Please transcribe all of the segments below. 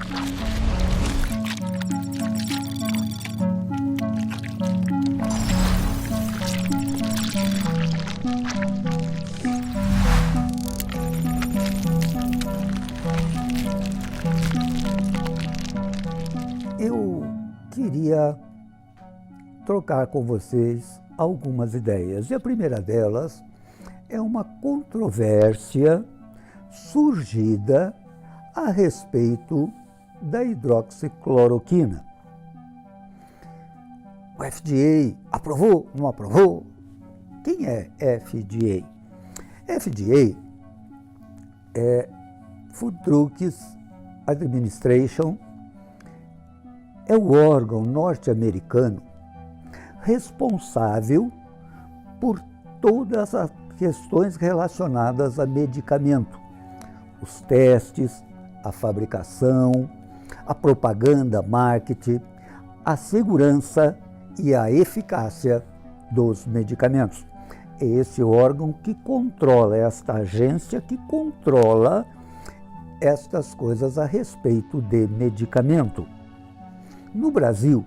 Eu queria trocar com vocês algumas ideias. E a primeira delas é uma controvérsia surgida a respeito da hidroxicloroquina. O FDA aprovou, não aprovou? Quem é FDA? FDA é Food Drugs Administration, é o órgão norte-americano responsável por todas as questões relacionadas a medicamento, os testes, a fabricação, a propaganda, marketing, a segurança e a eficácia dos medicamentos. É esse órgão que controla, esta agência que controla estas coisas a respeito de medicamento. No Brasil,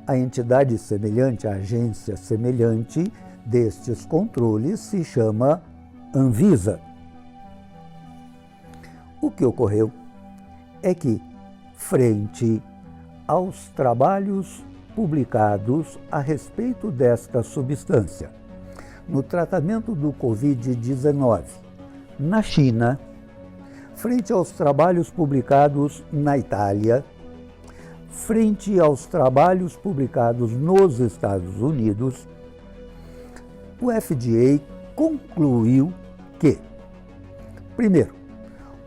a entidade semelhante, a agência semelhante destes controles se chama Anvisa. O que ocorreu é que, frente aos trabalhos publicados a respeito desta substância no tratamento do Covid-19 na China, frente aos trabalhos publicados na Itália, frente aos trabalhos publicados nos Estados Unidos, o FDA concluiu que, primeiro,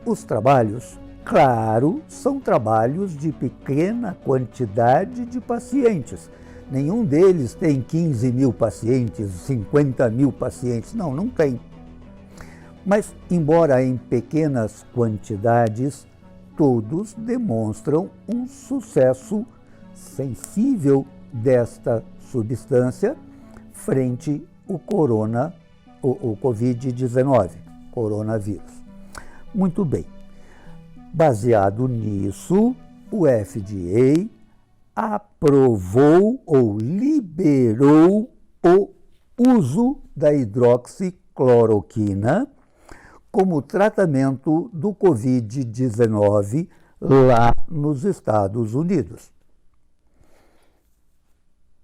os trabalhos, claro, são trabalhos de pequena quantidade de pacientes. Nenhum deles tem 15 mil pacientes, 50 mil pacientes. Não, não tem. Mas, embora em pequenas quantidades, todos demonstram um sucesso sensível desta substância frente ao Covid-19, coronavírus. Muito bem. Baseado nisso, o FDA aprovou ou liberou o uso da hidroxicloroquina como tratamento do Covid-19 lá nos Estados Unidos.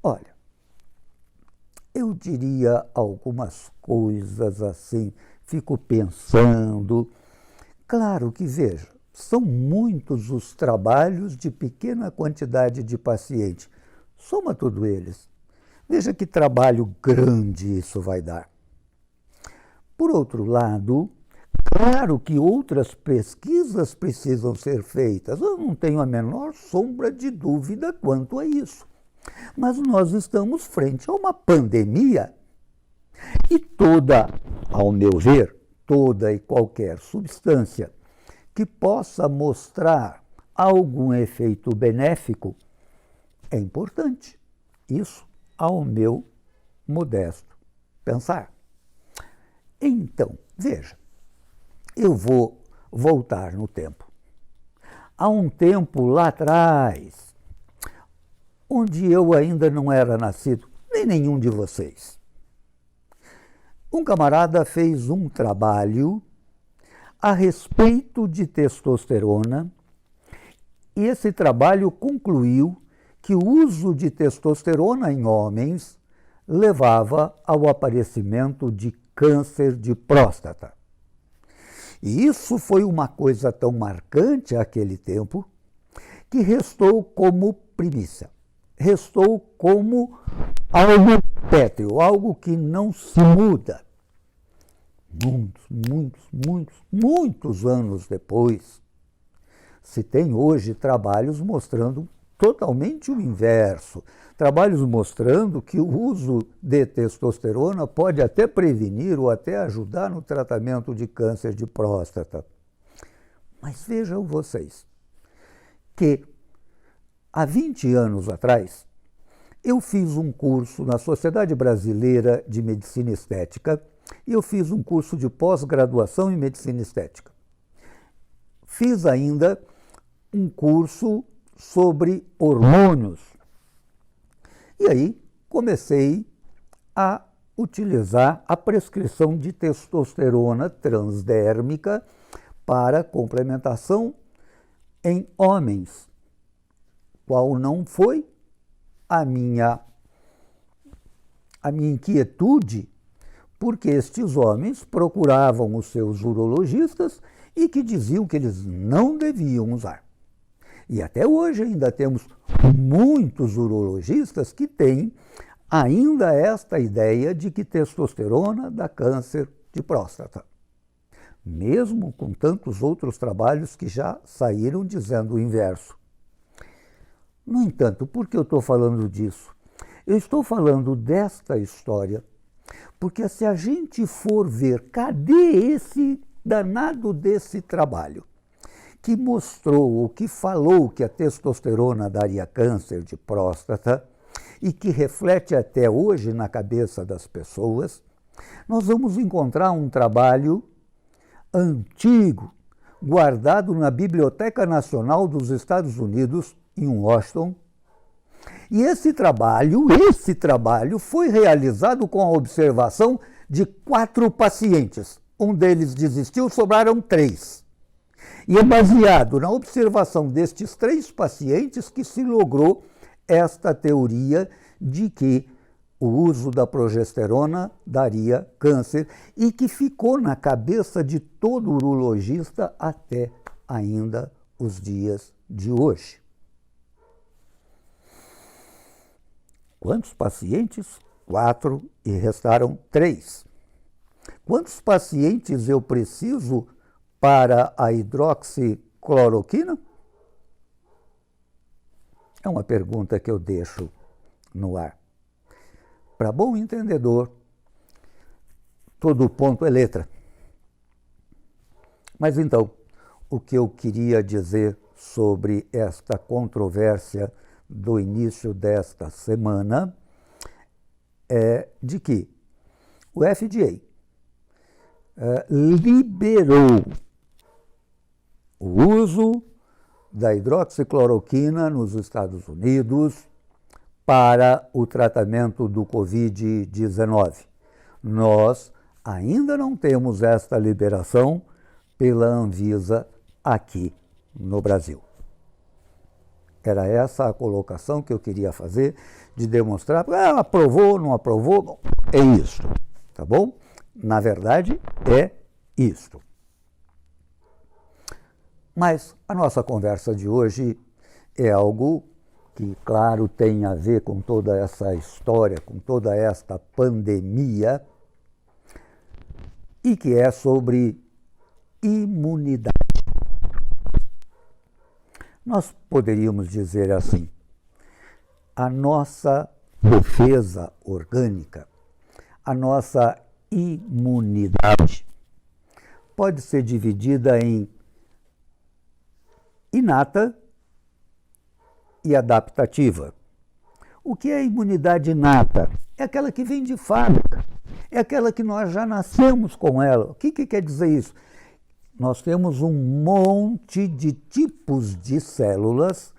Olha, eu diria algumas coisas assim, fico pensando. Claro que, veja, são muitos os trabalhos de pequena quantidade de pacientes. Soma todos eles. Veja que trabalho grande isso vai dar. Por outro lado, claro que outras pesquisas precisam ser feitas. Eu não tenho a menor sombra de dúvida quanto a isso. Mas nós estamos frente a uma pandemia e toda, ao meu ver, toda e qualquer substância que possa mostrar algum efeito benéfico é importante. Isso ao meu modesto pensar. Então, veja, eu vou voltar no tempo. Há um tempo lá atrás, onde eu ainda não era nascido, nem nenhum de vocês. Um camarada fez um trabalho a respeito de testosterona e esse trabalho concluiu que o uso de testosterona em homens levava ao aparecimento de câncer de próstata. E isso foi uma coisa tão marcante àquele tempo que restou como primícia, restou como algo pétreo, algo que não se muda. Muitos anos depois, se tem hoje trabalhos mostrando totalmente o inverso. Trabalhos mostrando que o uso de testosterona pode até prevenir ou até ajudar no tratamento de câncer de próstata. Mas vejam vocês que há 20 anos atrás, eu fiz um curso na Sociedade Brasileira de Medicina Estética e eu fiz um curso de pós-graduação em Medicina Estética. Fiz ainda um curso sobre hormônios. E aí comecei a utilizar a prescrição de testosterona transdérmica para complementação em homens, qual não foi a minha inquietude, porque estes homens procuravam os seus urologistas e que diziam que eles não deviam usar. E até hoje ainda temos muitos urologistas que têm ainda esta ideia de que testosterona dá câncer de próstata, mesmo com tantos outros trabalhos que já saíram dizendo o inverso. No entanto, por que eu estou falando disso? Eu estou falando desta história porque se a gente for ver, cadê esse danado desse trabalho que mostrou ou que falou que a testosterona daria câncer de próstata e que reflete até hoje na cabeça das pessoas, nós vamos encontrar um trabalho antigo, guardado na Biblioteca Nacional dos Estados Unidos, em Washington. E esse trabalho foi realizado com a observação de 4 pacientes. Um deles desistiu, sobraram 3. E é baseado na observação destes 3 pacientes que se logrou esta teoria de que o uso da progesterona daria câncer e que ficou na cabeça de todo urologista até ainda os dias de hoje. Quantos pacientes? 4 e restaram 3. Quantos pacientes eu preciso para a hidroxicloroquina? É uma pergunta que eu deixo no ar. Para bom entendedor, todo ponto é letra. Mas então, o que eu queria dizer sobre esta controvérsia do início desta semana é de que o FDA liberou o uso da hidroxicloroquina nos Estados Unidos para o tratamento do Covid-19. Nós ainda não temos esta liberação pela Anvisa aqui no Brasil. Era essa a colocação que eu queria fazer, de demonstrar, aprovou, não aprovou, bom, é isso, tá bom? Na verdade, é isto. Mas a nossa conversa de hoje é algo que, claro, tem a ver com toda essa história, com toda esta pandemia, e que é sobre imunidade. Nós poderíamos dizer assim, a nossa defesa orgânica, a nossa imunidade pode ser dividida em inata e adaptativa. O que é imunidade inata? É aquela que vem de fábrica, é aquela que nós já nascemos com ela. O que quer dizer isso? Nós temos um monte de tipos de células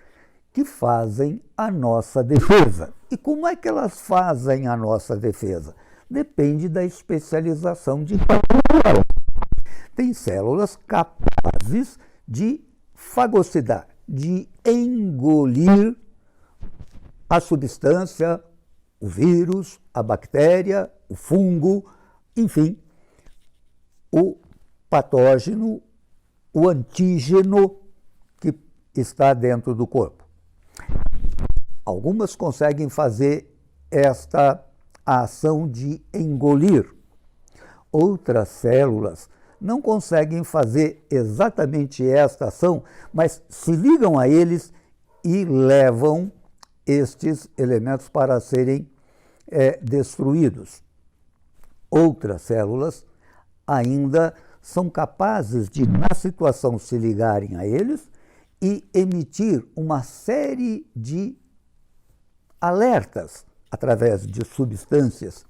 que fazem a nossa defesa. E como é que elas fazem a nossa defesa? Depende da especialização de cada uma. Tem células capazes de fagocitar, de engolir a substância, o vírus, a bactéria, o fungo, enfim, o patógeno, o antígeno que está dentro do corpo. Algumas conseguem fazer esta ação de engolir. Outras células não conseguem fazer exatamente esta ação, mas se ligam a eles e levam estes elementos para serem destruídos. Outras células ainda são capazes de, na situação, se ligarem a eles e emitir uma série de alertas através de substâncias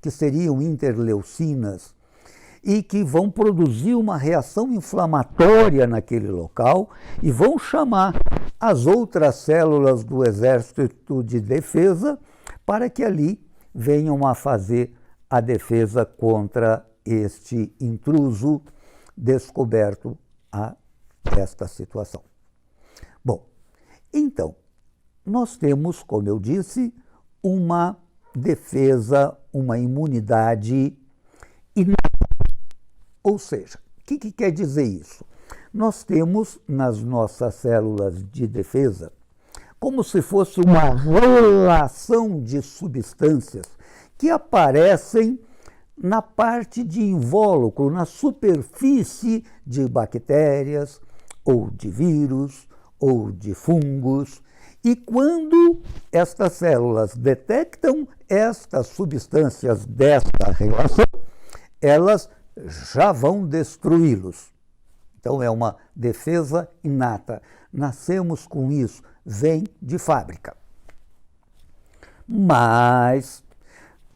que seriam interleucinas e que vão produzir uma reação inflamatória naquele local e vão chamar as outras células do exército de defesa para que ali venham a fazer a defesa contra este intruso descoberto a esta situação. Bom, então, nós temos, como eu disse, uma defesa, uma imunidade inata. Ou seja, o que quer dizer isso? Nós temos nas nossas células de defesa como se fosse uma relação de substâncias que aparecem na parte de invólucro, na superfície de bactérias, ou de vírus, ou de fungos. E quando estas células detectam estas substâncias desta relação, elas já vão destruí-los. Então é uma defesa inata. Nascemos com isso, vem de fábrica. Mas,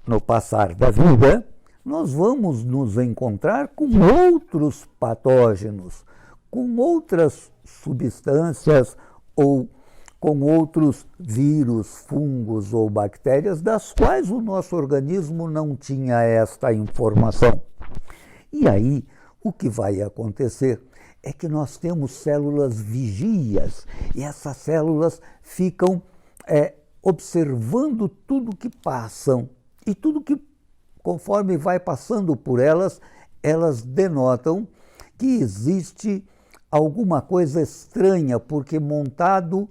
no passar da vida, nós vamos nos encontrar com outros patógenos, com outras substâncias ou com outros vírus, fungos ou bactérias das quais o nosso organismo não tinha esta informação. E aí, o que vai acontecer é que nós temos células vigias e essas células ficam observando tudo que passam e tudo que, conforme vai passando por elas, elas denotam que existe alguma coisa estranha, porque montado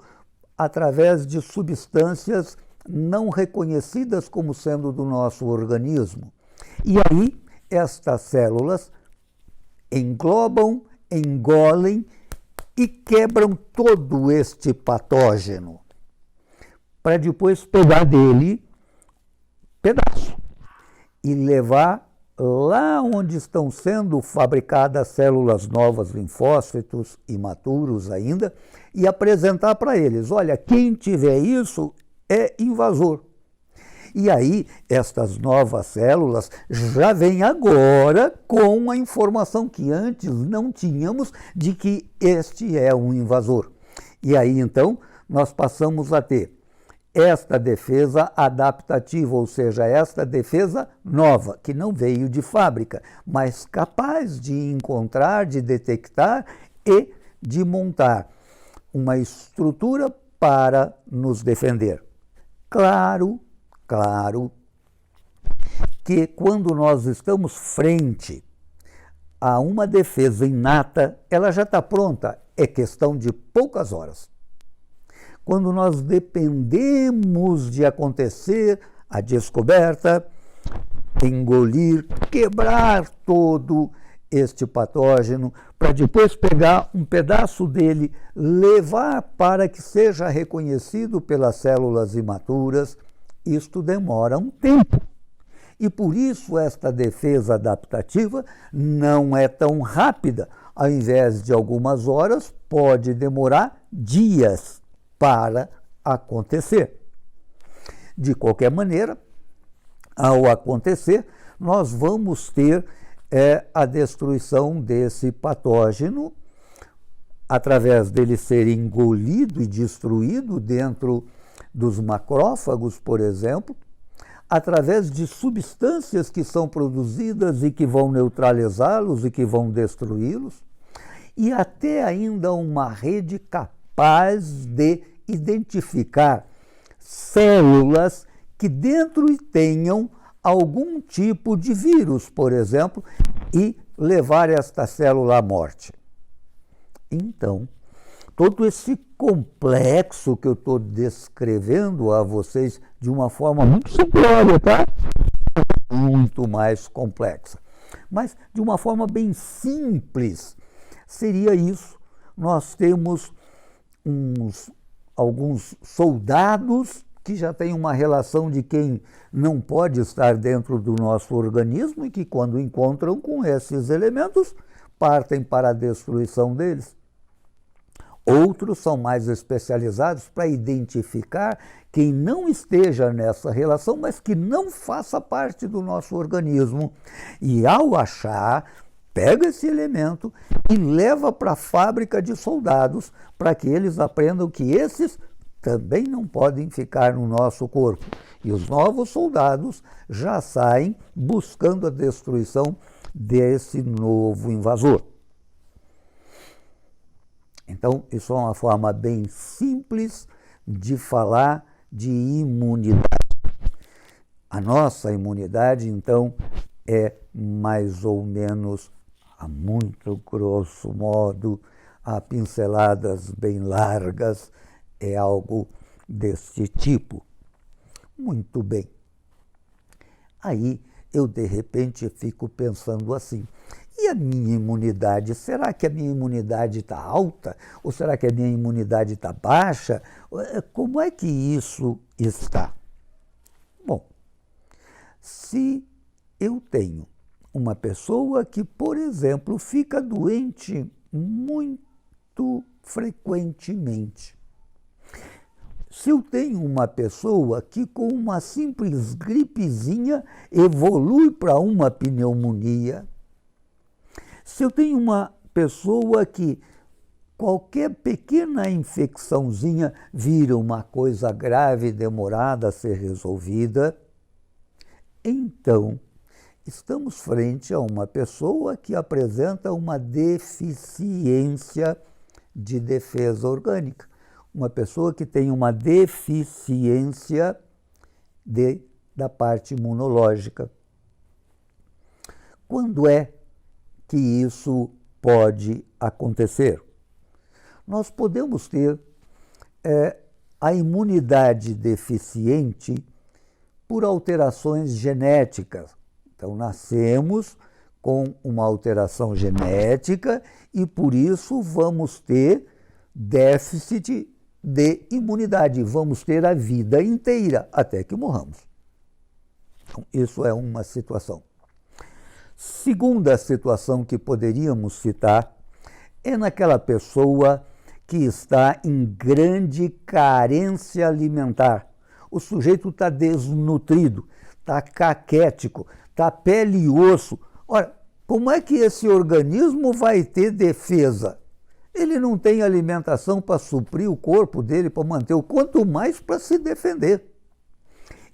através de substâncias não reconhecidas como sendo do nosso organismo. E aí, estas células englobam, engolem e quebram todo este patógeno, para depois pegar dele pedaço e levar lá onde estão sendo fabricadas células novas, linfócitos imaturos ainda, e apresentar para eles: olha, quem tiver isso é invasor. E aí, estas novas células já vêm agora com a informação que antes não tínhamos de que este é um invasor. E aí, então, nós passamos a ter esta defesa adaptativa, ou seja, esta defesa nova, que não veio de fábrica, mas capaz de encontrar, de detectar e de montar uma estrutura para nos defender. Claro que quando nós estamos frente a uma defesa inata, ela já está pronta, é questão de poucas horas. Quando nós dependemos de acontecer a descoberta, engolir, quebrar todo este patógeno, para depois pegar um pedaço dele, levar para que seja reconhecido pelas células imaturas, isto demora um tempo. E por isso esta defesa adaptativa não é tão rápida. Ao invés de algumas horas, pode demorar dias para acontecer. De qualquer maneira, ao acontecer, nós vamos ter a destruição desse patógeno, através dele ser engolido e destruído dentro dos macrófagos, por exemplo, através de substâncias que são produzidas e que vão neutralizá-los e que vão destruí-los, e até ainda uma rede capaz de identificar células que dentro tenham algum tipo de vírus, por exemplo, e levar esta célula à morte. Então, todo esse complexo que eu estou descrevendo a vocês de uma forma muito simplória, tá? Muito mais complexa. Mas de uma forma bem simples, seria isso. Nós temos alguns soldados que já têm uma relação de quem não pode estar dentro do nosso organismo e que, quando encontram com esses elementos, partem para a destruição deles. Outros são mais especializados para identificar quem não esteja nessa relação, mas que não faça parte do nosso organismo. E ao achar, pega esse elemento e leva para a fábrica de soldados para que eles aprendam que esses também não podem ficar no nosso corpo. E os novos soldados já saem buscando a destruição desse novo invasor. Então, isso é uma forma bem simples de falar de imunidade. A nossa imunidade, então, é mais ou menos, a muito grosso modo, a pinceladas bem largas, é algo desse tipo. Muito bem. Aí, eu de repente fico pensando assim, e a minha imunidade? Será que a minha imunidade está alta? Ou será que a minha imunidade está baixa? Como é que isso está? Bom, se eu tenho uma pessoa que, por exemplo, fica doente muito frequentemente, se eu tenho uma pessoa que com uma simples gripezinha evolui para uma pneumonia, se eu tenho uma pessoa que qualquer pequena infecçãozinha vira uma coisa grave, demorada a ser resolvida, então estamos frente a uma pessoa que apresenta uma deficiência de defesa orgânica. Uma pessoa que tem uma deficiência da parte imunológica. Quando é que isso pode acontecer? Nós podemos ter a imunidade deficiente por alterações genéticas. Então, nascemos com uma alteração genética e, por isso, vamos ter déficit de imunidade. Vamos ter a vida inteira até que morramos. Então, isso é uma situação. Segunda situação que poderíamos citar é naquela pessoa que está em grande carência alimentar. O sujeito está desnutrido, está caquético, está pele e osso. Ora, como é que esse organismo vai ter defesa? Ele não tem alimentação para suprir o corpo dele, para manter o quanto mais para se defender.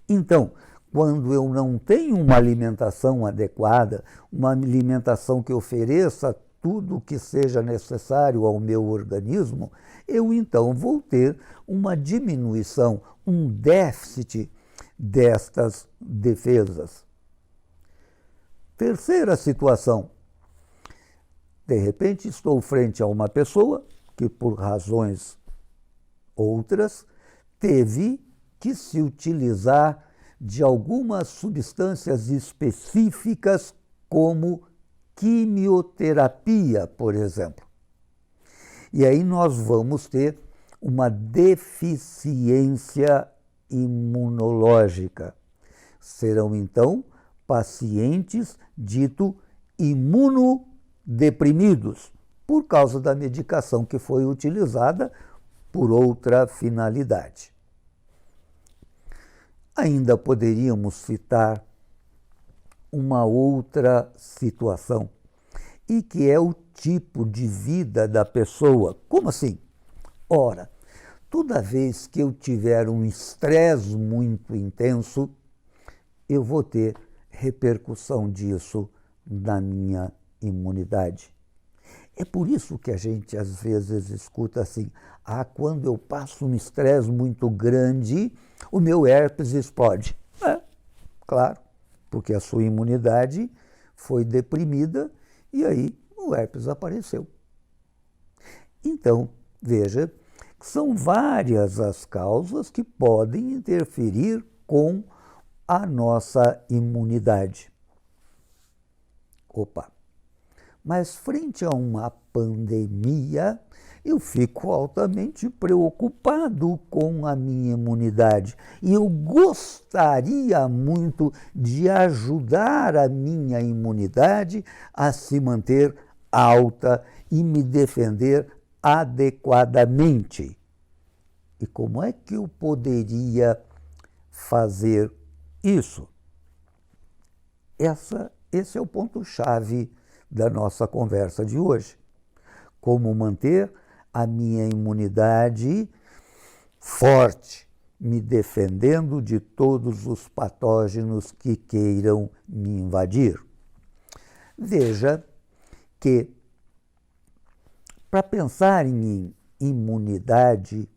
Então, quando eu não tenho uma alimentação adequada, uma alimentação que ofereça tudo o que seja necessário ao meu organismo, eu então vou ter uma diminuição, um déficit destas defesas. Terceira situação. De repente estou frente a uma pessoa que, por razões outras, teve que se utilizar de algumas substâncias específicas, como quimioterapia, por exemplo. E aí nós vamos ter uma deficiência imunológica. Serão, então, pacientes dito imunodeprimidos, por causa da medicação que foi utilizada por outra finalidade. Ainda poderíamos citar uma outra situação, e que é o tipo de vida da pessoa. Como assim? Ora, toda vez que eu tiver um estresse muito intenso, eu vou ter repercussão disso na minha imunidade. É por isso que a gente às vezes escuta assim, quando eu passo um estresse muito grande, o meu herpes explode. Claro, porque a sua imunidade foi deprimida e aí o herpes apareceu. Então, veja, são várias as causas que podem interferir com a nossa imunidade. Mas frente a uma pandemia, eu fico altamente preocupado com a minha imunidade e eu gostaria muito de ajudar a minha imunidade a se manter alta e me defender adequadamente. E como é que eu poderia fazer isso? Esse é o ponto-chave da nossa conversa de hoje. Como manter a minha imunidade forte, me defendendo de todos os patógenos que queiram me invadir. Veja que, para pensar em imunidade,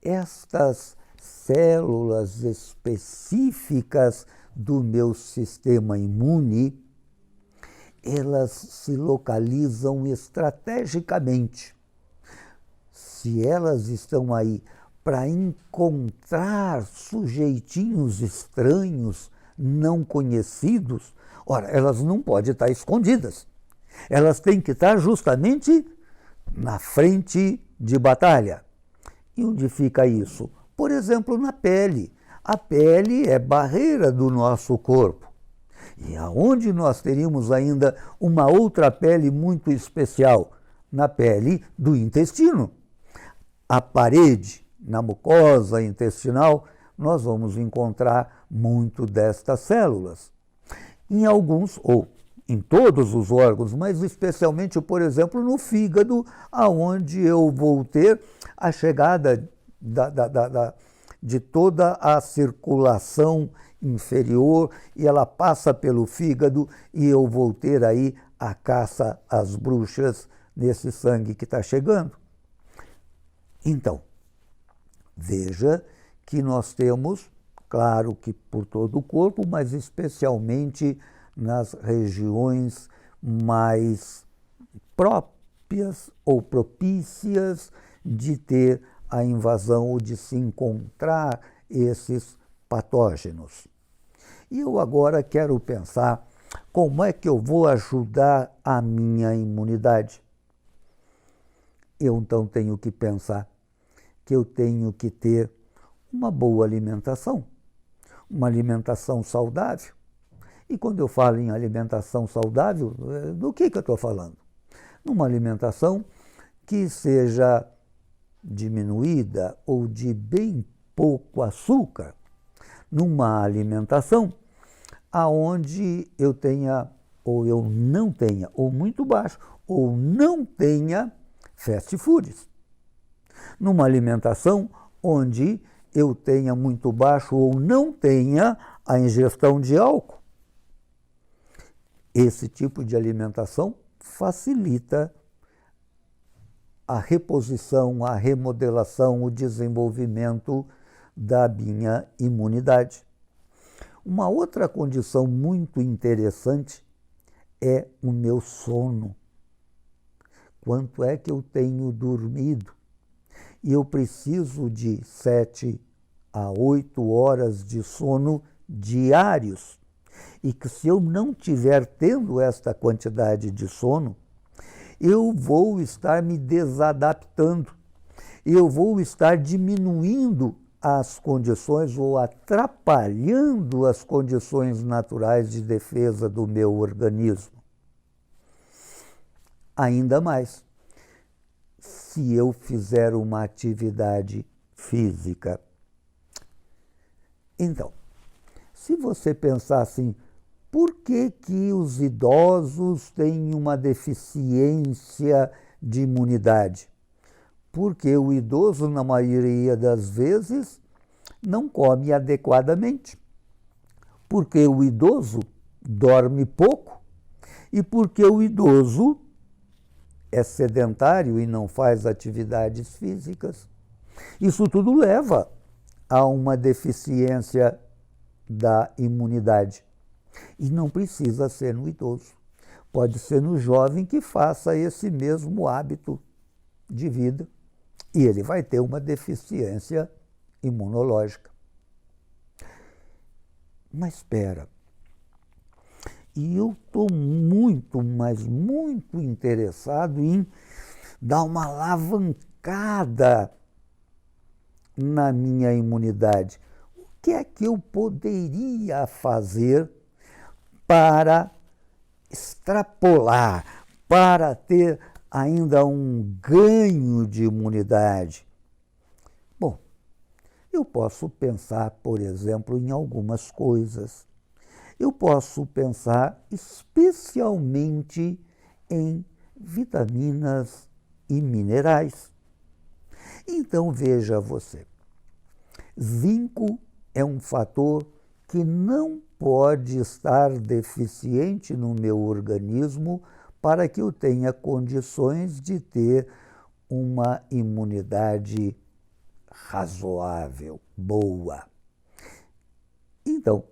estas células específicas do meu sistema imune, elas se localizam estrategicamente. Se elas estão aí para encontrar sujeitinhos estranhos, não conhecidos, ora, elas não podem estar escondidas. Elas têm que estar justamente na frente de batalha. E onde fica isso? Por exemplo, na pele. A pele é barreira do nosso corpo. E aonde nós teríamos ainda uma outra pele muito especial? Na pele do intestino. A parede, na mucosa intestinal, nós vamos encontrar muito destas células. Em alguns, ou em todos os órgãos, mas especialmente, por exemplo, no fígado, aonde eu vou ter a chegada de toda a circulação inferior e ela passa pelo fígado e eu vou ter aí a caça às bruxas nesse sangue que está chegando. Então, veja que nós temos, claro que por todo o corpo, mas especialmente nas regiões mais próprias ou propícias de ter a invasão ou de se encontrar esses patógenos. E eu agora quero pensar como é que eu vou ajudar a minha imunidade. Eu então tenho que pensar que eu tenho que ter uma boa alimentação, uma alimentação saudável. E quando eu falo em alimentação saudável, do que eu estou falando? Numa alimentação que seja diminuída ou de bem pouco açúcar, numa alimentação aonde eu tenha, ou eu não tenha, ou muito baixo, ou não tenha fast foods. Numa alimentação onde eu tenha muito baixo ou não tenha a ingestão de álcool. Esse tipo de alimentação facilita a reposição, a remodelação, o desenvolvimento da minha imunidade. Uma outra condição muito interessante é o meu sono. Quanto é que eu tenho dormido? E eu preciso de 7 a 8 horas de sono diários. E que se eu não estiver tendo esta quantidade de sono, eu vou estar me desadaptando, eu vou estar diminuindo as condições ou atrapalhando as condições naturais de defesa do meu organismo. Ainda mais, se eu fizer uma atividade física. Então, se você pensar assim, por que os idosos têm uma deficiência de imunidade? Porque o idoso, na maioria das vezes, não come adequadamente. Porque o idoso dorme pouco e porque o idoso é sedentário e não faz atividades físicas. Isso tudo leva a uma deficiência da imunidade. E não precisa ser no idoso. Pode ser no jovem que faça esse mesmo hábito de vida e ele vai ter uma deficiência imunológica. Mas espera, e eu estou muito, mas muito interessado em dar uma alavancada na minha imunidade. O que é que eu poderia fazer para extrapolar, para ter ainda um ganho de imunidade? Bom, eu posso pensar, por exemplo, em algumas coisas. Eu posso pensar especialmente em vitaminas e minerais. Então veja você, zinco é um fator que não pode estar deficiente no meu organismo para que eu tenha condições de ter uma imunidade razoável, boa. Então,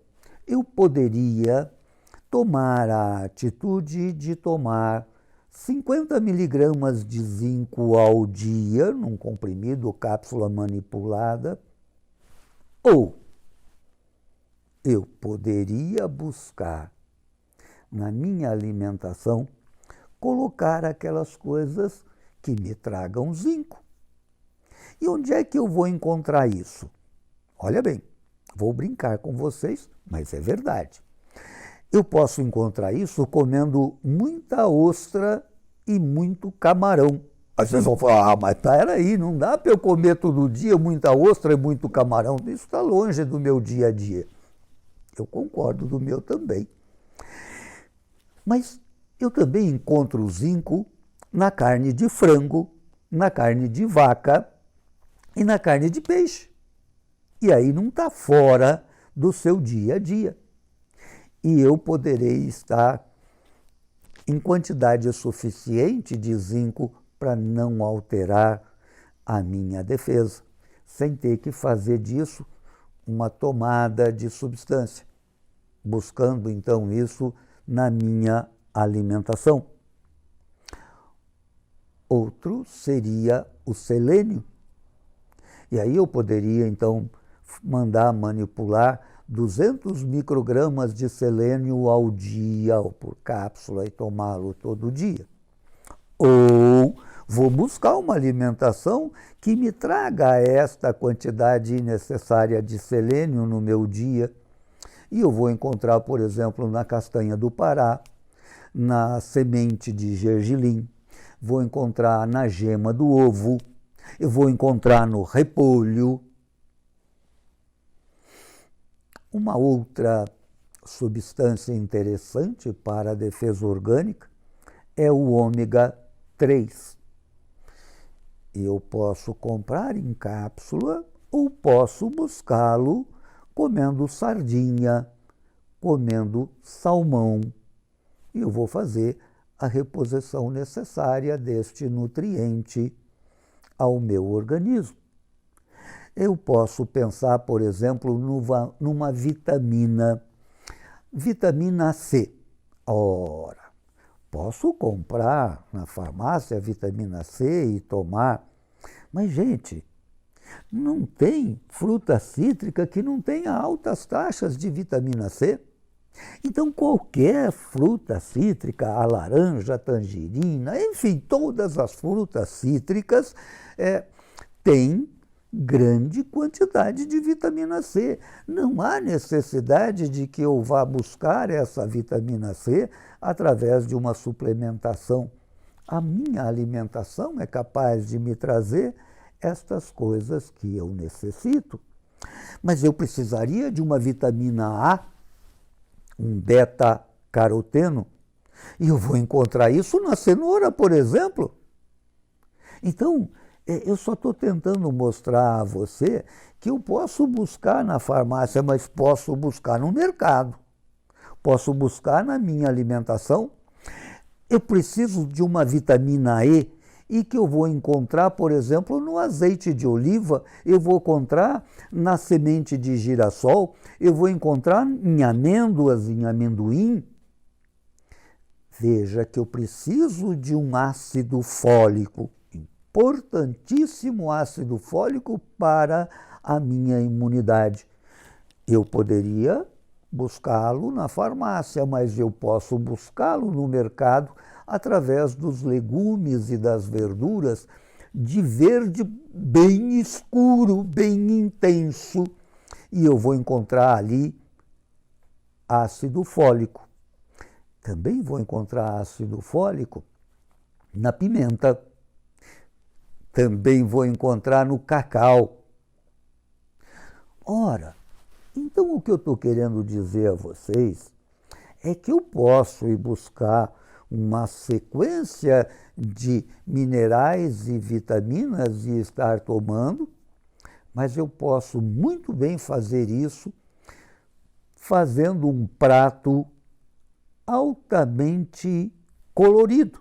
eu poderia tomar a atitude de tomar 50 miligramas de zinco ao dia, num comprimido, cápsula manipulada, ou eu poderia buscar na minha alimentação colocar aquelas coisas que me tragam zinco. E onde é que eu vou encontrar isso? Olha bem, vou brincar com vocês, mas é verdade. Eu posso encontrar isso comendo muita ostra e muito camarão. Aí vocês vão falar, mas peraí, não dá para eu comer todo dia muita ostra e muito camarão. Isso está longe do meu dia a dia. Eu concordo, do meu também. Mas eu também encontro zinco na carne de frango, na carne de vaca e na carne de peixe. E aí não está fora do seu dia a dia. E eu poderei estar em quantidade suficiente de zinco para não alterar a minha defesa, sem ter que fazer disso uma tomada de substância, buscando então isso na minha alimentação. Outro seria o selênio. E aí eu poderia então mandar manipular 200 microgramas de selênio ao dia, ou por cápsula, e tomá-lo todo dia. Ou vou buscar uma alimentação que me traga esta quantidade necessária de selênio no meu dia. E eu vou encontrar, por exemplo, na castanha do Pará, na semente de gergelim, vou encontrar na gema do ovo, eu vou encontrar no repolho. Uma outra substância interessante para a defesa orgânica é o ômega 3. Eu posso comprar em cápsula ou posso buscá-lo comendo sardinha, comendo salmão. E eu vou fazer a reposição necessária deste nutriente ao meu organismo. Eu posso pensar, por exemplo, numa vitamina C. Ora, posso comprar na farmácia a vitamina C e tomar, mas, gente, não tem fruta cítrica que não tenha altas taxas de vitamina C. Então, qualquer fruta cítrica, a laranja, a tangerina, enfim, todas as frutas cítricas têm grande quantidade de vitamina C. Não há necessidade de que eu vá buscar essa vitamina C através de uma suplementação. A minha alimentação é capaz de me trazer estas coisas que eu necessito. Mas eu precisaria de uma vitamina A, um beta-caroteno, e eu vou encontrar isso na cenoura, por exemplo. Então, eu só estou tentando mostrar a você que eu posso buscar na farmácia, mas posso buscar no mercado, posso buscar na minha alimentação. Eu preciso de uma vitamina E que eu vou encontrar, por exemplo, no azeite de oliva, eu vou encontrar na semente de girassol, eu vou encontrar em amêndoas, em amendoim. Veja que eu preciso de um ácido fólico, importantíssimo ácido fólico para a minha imunidade. Eu poderia buscá-lo na farmácia, mas eu posso buscá-lo no mercado através dos legumes e das verduras de verde bem escuro, bem intenso. E eu vou encontrar ali ácido fólico. Também vou encontrar ácido fólico na pimenta, também vou encontrar no cacau. Ora, então o que eu estou querendo dizer a vocês é que eu posso ir buscar uma sequência de minerais e vitaminas e estar tomando, mas eu posso muito bem fazer isso fazendo um prato altamente colorido.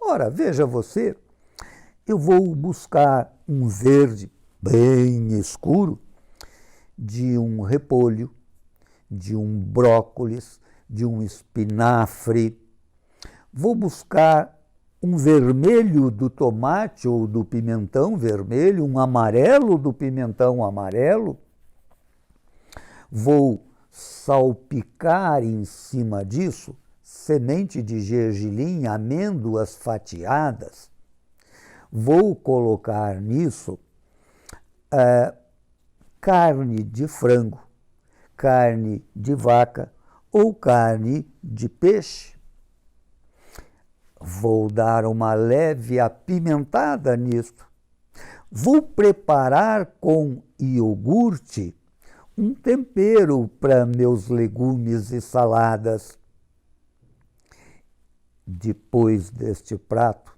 Ora, veja você, eu vou buscar um verde bem escuro de um repolho, de um brócolis, de um espinafre. Vou buscar um vermelho do tomate ou do pimentão vermelho, um amarelo do pimentão amarelo. Vou salpicar em cima disso semente de gergelim, amêndoas fatiadas. Vou colocar nisso carne de frango, carne de vaca ou carne de peixe. Vou dar uma leve apimentada nisto. Vou preparar com iogurte um tempero para meus legumes e saladas. Depois deste prato,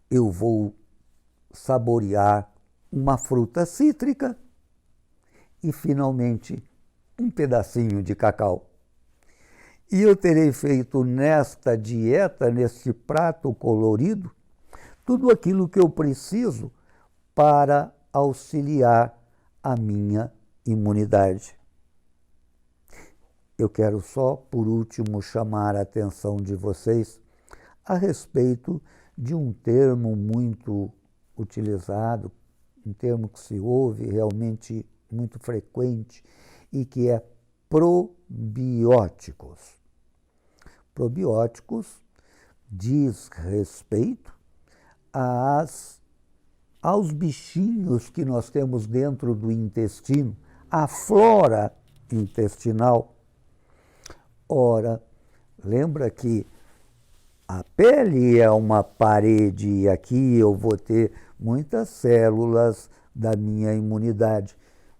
eu vou saborear uma fruta cítrica e, finalmente, um pedacinho de cacau. E eu terei feito nesta dieta, neste prato colorido, tudo aquilo que eu preciso para auxiliar a minha imunidade. Eu quero só, por último, chamar a atenção de vocês a respeito de um termo muito utilizado, um termo que se ouve realmente muito frequente e que é probióticos. Probióticos diz respeito aos bichinhos que nós temos dentro do intestino, a flora intestinal. Ora, lembra que a pele é uma parede e aqui eu vou ter muitas células da minha imunidade,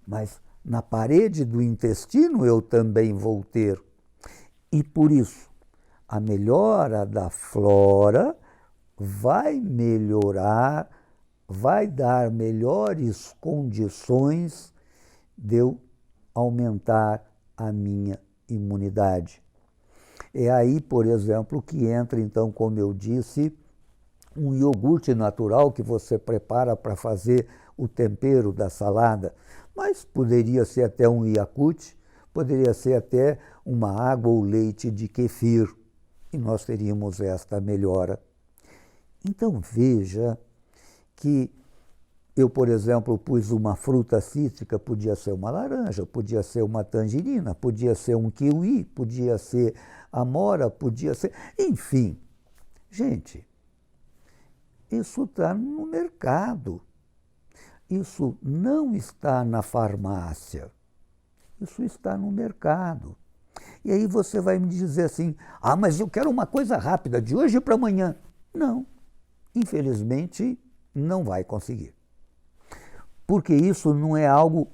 mas na parede do intestino eu também vou ter. E por isso, a melhora da flora vai melhorar, vai dar melhores condições de eu aumentar a minha imunidade. É aí, por exemplo, que entra, então, como eu disse, um iogurte natural que você prepara para fazer o tempero da salada, mas poderia ser até um Yakult, poderia ser até uma água ou leite de kefir, e nós teríamos esta melhora. Então veja que eu, por exemplo, pus uma fruta cítrica, podia ser uma laranja, podia ser uma tangerina, podia ser um kiwi, podia ser amora, podia ser... Enfim, gente, isso está no mercado. Isso não está na farmácia. Isso está no mercado. E aí você vai me dizer assim, mas eu quero uma coisa rápida, de hoje para amanhã. Não, infelizmente não vai conseguir. Porque isso não é algo,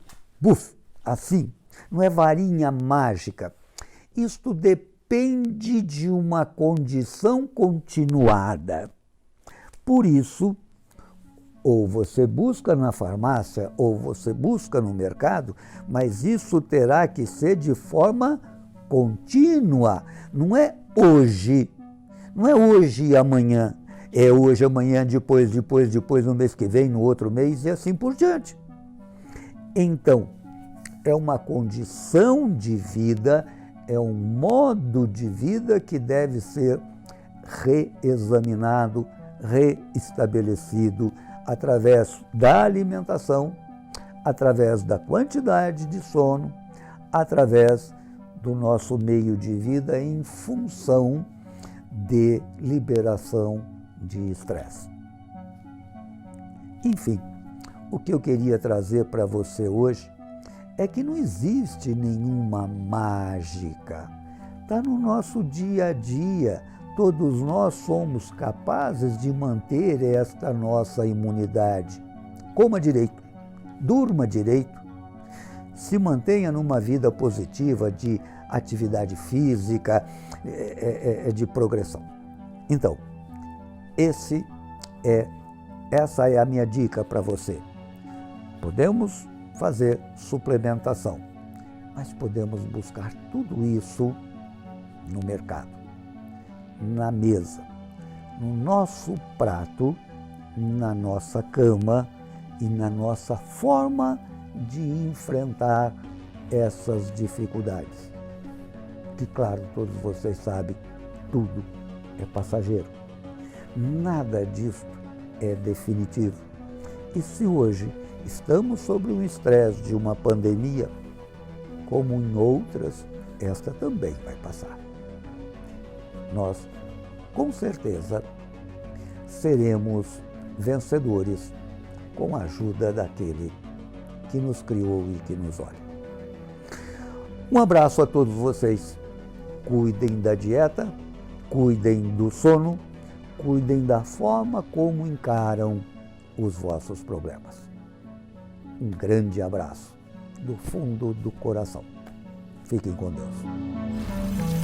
assim, não é varinha mágica. Isto depende de uma condição continuada. Por isso, ou você busca na farmácia, ou você busca no mercado, mas isso terá que ser de forma contínua. Não é hoje e amanhã. É hoje, amanhã, depois, no mês que vem, no outro mês e assim por diante. Então, é uma condição de vida, é um modo de vida que deve ser reexaminado, reestabelecido através da alimentação, através da quantidade de sono, através do nosso meio de vida em função de liberação de estresse. Enfim, o que eu queria trazer para você hoje é que não existe nenhuma mágica. Está no nosso dia a dia, todos nós somos capazes de manter esta nossa imunidade. Coma direito, durma direito, se mantenha numa vida positiva de atividade física, de progressão. Então, essa é a minha dica para você. Podemos fazer suplementação, mas podemos buscar tudo isso no mercado, na mesa, no nosso prato, na nossa cama e na nossa forma de enfrentar essas dificuldades. Que, claro, todos vocês sabem, tudo é passageiro. Nada disso é definitivo. E se hoje estamos sob o estresse de uma pandemia, como em outras, esta também vai passar. Nós, com certeza, seremos vencedores com a ajuda daquele que nos criou e que nos olha. Um abraço a todos vocês. Cuidem da dieta, cuidem do sono, cuidem da forma como encaram os vossos problemas. Um grande abraço do fundo do coração. Fiquem com Deus.